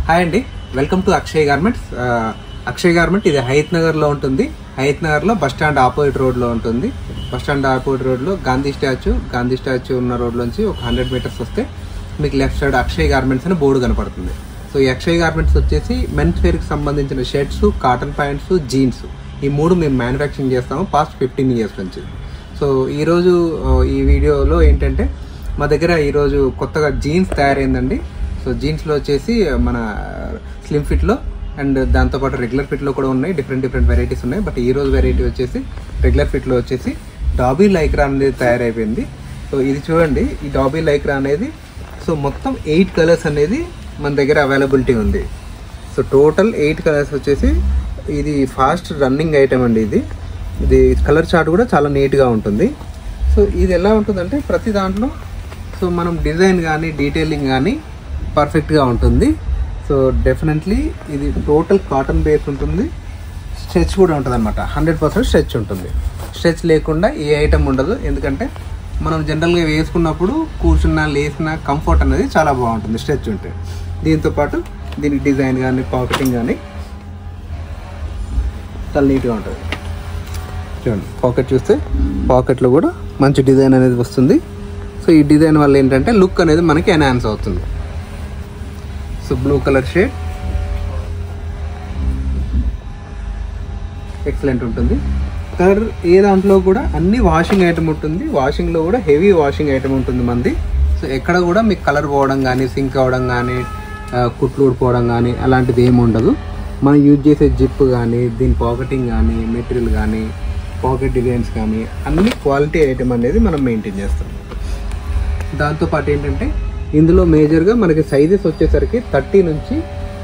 Hi అండి, welcome to Akshay garments. Akshay garment ఇది హయత్ నగర్లో ఉంటుంది. హయత్ నగర్లో బస్ స్టాండ్ ఆపోజిట్ రోడ్లో ఉంటుంది. బస్ స్టాండ్ ఆపోజిట్ రోడ్లో గాంధీ స్టాచ్యూ ఉన్న రోడ్లోంచి ఒక 100 మీటర్స్ వస్తే మీకు లెఫ్ట్ సైడ్ అక్షయ్ గార్మెంట్స్ అని బోర్డు కనపడుతుంది. సో ఈ అక్షయ్ గార్మెంట్స్ వచ్చేసి మెన్స్ వేర్కి సంబంధించిన షర్ట్స్, కాటన్ ప్యాంట్స్, జీన్స్ ఈ మూడు మేము మ్యానుఫ్యాక్చరింగ్ చేస్తాము పాస్ట్ 15 ఇయర్స్ నుంచి. సో ఈరోజు ఈ వీడియోలో ఏంటంటే మా దగ్గర ఈరోజు కొత్తగా జీన్స్ తయారైందండి. సో జీన్స్లో వచ్చేసి మన స్లిమ్ ఫిట్లో అండ్ దాంతోపాటు రెగ్యులర్ ఫిట్లో కూడా ఉన్నాయి. డిఫరెంట్ వెరైటీస్ ఉన్నాయి. బట్ ఈరోజు వెరైటీ వచ్చేసి రెగ్యులర్ ఫిట్లో వచ్చేసి డాబీ లైక్రా అనేది తయారైపోయింది. సో ఇది చూడండి, ఈ డాబీ లైక్రా అనేది సో మొత్తం 8 కలర్స్ అనేది మన దగ్గర అవైలబిలిటీ ఉంది. సో టోటల్ 8 కలర్స్ వచ్చేసి ఇది ఫాస్ట్ రన్నింగ్ ఐటమ్ అండి. ఇది కలర్ చార్ట్ కూడా చాలా నీట్గా ఉంటుంది. సో ఇది ఎలా ఉంటుందంటే ప్రతి దాంట్లో సో మనం డిజైన్ కానీ డీటెయిలింగ్ కానీ పర్ఫెక్ట్గా ఉంటుంది. సో డెఫినెట్లీ ఇది టోటల్ కాటన్ బేస్ ఉంటుంది. స్ట్రెచ్ కూడా ఉంటుంది అనమాట. 100% స్ట్రెచ్ ఉంటుంది. స్ట్రెచ్ లేకుండా ఏ ఐటమ్ ఉండదు. ఎందుకంటే మనం జనరల్గా వేసుకున్నప్పుడు కూర్చున్నా లేసినా కంఫర్ట్ అనేది చాలా బాగుంటుంది స్ట్రెచ్ ఉంటే. దీంతోపాటు దీనికి డిజైన్ కానీ పాకెటింగ్ కానీ చాలా నీట్గా ఉంటుంది. చూడండి, పాకెట్ చూస్తే పాకెట్లో కూడా మంచి డిజైన్ అనేది వస్తుంది. సో ఈ డిజైన్ వల్ల ఏంటంటే లుక్ అనేది మనకి ఎన్హాన్స్ అవుతుంది. So blue colour shade excellent ఉంటుంది. కలర్ ఏ దాంట్లో కూడా అన్ని వాషింగ్ ఐటమ్ ఉంటుంది. వాషింగ్లో కూడా హెవీ వాషింగ్ ఐటమ్ ఉంటుంది మంది. సో ఎక్కడ కూడా మీకు కలర్ పోవడం కానీ, సింక్ అవ్వడం కానీ, కుట్లు ఊడిపోవడం కానీ అలాంటిది ఏమి ఉండదు. మనం యూజ్ చేసే జిప్ కానీ, దీని పాకెటింగ్ కానీ, మెటీరియల్ కానీ, పాకెట్ డిజైన్స్ కానీ అన్ని క్వాలిటీ ఐటమ్ అనేది మనం మెయింటైన్ చేస్తాం. దాంతోపాటు ఏంటంటే ఇందులో మేజర్గా మనకి సైజెస్ వచ్చేసరికి 30 నుంచి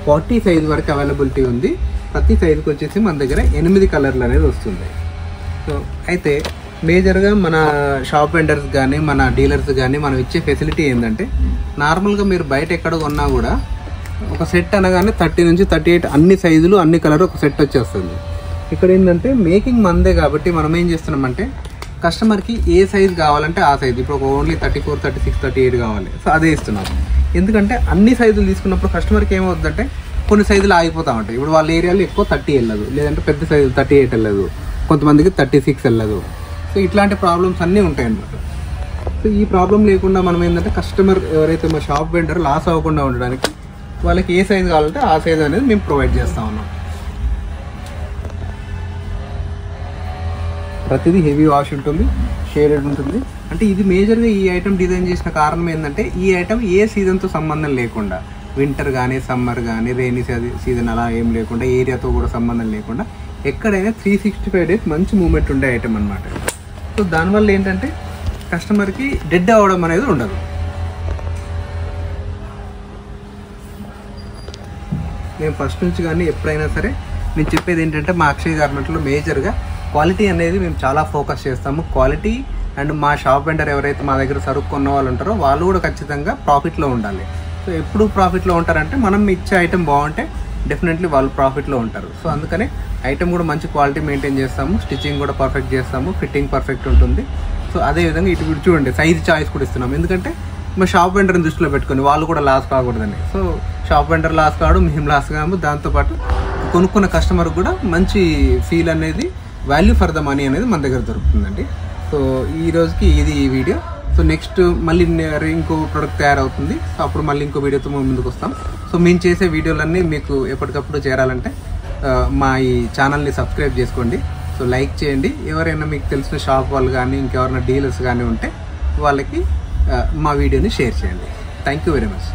40 సైజ్ వరకు అవైలబిలిటీ ఉంది. ప్రతి సైజుకి వచ్చేసి మన దగ్గర 8 కలర్లు అనేది వస్తుంది. సో అయితే మేజర్గా మన షాప్ వెండర్స్ కానీ, మన డీలర్స్ కానీ మనం ఇచ్చే ఫెసిలిటీ ఏంటంటే నార్మల్గా మీరు బయట ఎక్కడ కొన్నా కూడా ఒక సెట్ అనగానే 30 నుంచి 38 అన్ని సైజులు అన్ని కలర్ ఒక సెట్ వచ్చేస్తుంది. ఇక్కడ ఏంటంటే మేకింగ్ మందే కాబట్టి మనం ఏం చేస్తున్నామంటే కస్టమర్కి ఏ సైజ్ కావాలంటే ఆ సైజ్, ఇప్పుడు ఓన్లీ 34, 36, 38 కావాలి. సో అదే ఇస్తున్నాం. ఎందుకంటే అన్ని సైజులు తీసుకున్నప్పుడు కస్టమర్కి ఏమవుతుందంటే కొన్ని సైజులు ఆగిపోతూ ఉంటాయి. ఇప్పుడు వాళ్ళ ఏరియాలో ఎక్కువ 30 వెళ్ళదు, లేదంటే పెద్ద సైజులు 38 వెళ్ళదు, కొంతమందికి 36 వెళ్ళదు. సో ఇట్లాంటి ప్రాబ్లమ్స్ అన్నీ ఉంటాయి అన్నమాట. సో ఈ ప్రాబ్లం లేకుండా మనం ఏంటంటే కస్టమర్ ఎవరైతే మా షాప్ వెండర్ లాస్ అవ్వకుండా ఉండడానికి వాళ్ళకి ఏ సైజు కావాలంటే ఆ సైజు అనేది మేము ప్రొవైడ్ చేస్తూ ఉన్నాం. ప్రతిదీ హెవీ వాష్ ఉంటుంది, షేడెడ్ ఉంటుంది. అంటే ఇది మేజర్గా ఈ ఐటమ్ డిజైన్ చేసిన కారణం ఏంటంటే ఈ ఐటమ్ ఏ సీజన్తో సంబంధం లేకుండా, వింటర్ కానీ, సమ్మర్ కానీ, రెయినీ సీజన్ అలా ఏం లేకుండా, ఏరియాతో కూడా సంబంధం లేకుండా ఎక్కడైనా 365 డేస్ మంచి మూమెంట్ ఉండే ఐటమ్ అనమాట. సో దానివల్ల ఏంటంటే కస్టమర్కి డెడ్ అవ్వడం అనేది ఉండదు. నేను ఫస్ట్ నుంచి కానీ ఎప్పుడైనా సరే నేను చెప్పేది ఏంటంటే మా అక్షయ్ గార్మెంట్లో మేజర్గా క్వాలిటీ అనేది మేము చాలా ఫోకస్ చేస్తాము. క్వాలిటీ అండ్ మా షాప్ వెండర్ ఎవరైతే మా దగ్గర సరుకు కొన్న వాళ్ళు ఉంటారో వాళ్ళు కూడా ఖచ్చితంగా ప్రాఫిట్లో ఉండాలి. సో ఎప్పుడు ప్రాఫిట్లో ఉంటారంటే మనం ఇచ్చే ఐటమ్ బాగుంటే డెఫినెట్లీ వాళ్ళు ప్రాఫిట్లో ఉంటారు. సో అందుకనే ఐటమ్ కూడా మంచి క్వాలిటీ మెయింటైన్ చేస్తాము, స్టిచ్చింగ్ కూడా పర్ఫెక్ట్ చేస్తాము, ఫిట్టింగ్ పర్ఫెక్ట్ ఉంటుంది. సో అదేవిధంగా ఇటు చూడండి సైజ్ చాయిస్ కూడా ఇస్తున్నాం. ఎందుకంటే మా షాప్ వెండర్ని దృష్టిలో పెట్టుకొని వాళ్ళు కూడా లాస్ కాకూడదని. సో షాప్ వెండర్ లాస్ కావడం, మేము లాస్ కాము, దాంతోపాటు కొనుక్కున్న కస్టమర్ కూడా మంచి ఫీల్ అనేది, వాల్యూ ఫర్ ద మనీ అనేది మన దగ్గర దొరుకుతుందండి. సో ఈ రోజుకి ఇది ఈ వీడియో. సో నెక్స్ట్ మళ్ళీ ఇంకో ప్రోడక్ట్ తయారవుతుంది. సో అప్పుడు మళ్ళీ ఇంకో వీడియోతో ముందుకు వస్తాం. సో మేము చేసే వీడియోలన్నీ మీకు ఎప్పటికప్పుడు చేరాలంటే మా ఈ ఛానల్ని సబ్స్క్రైబ్ చేసుకోండి. సో లైక్ చేయండి. ఎవరైనా మీకు తెలిసిన షాప్ వాళ్ళు కానీ ఇంకెవరైనా డీలర్స్ కానీ ఉంటే వాళ్ళకి మా వీడియోని షేర్ చేయండి. Thank you very much.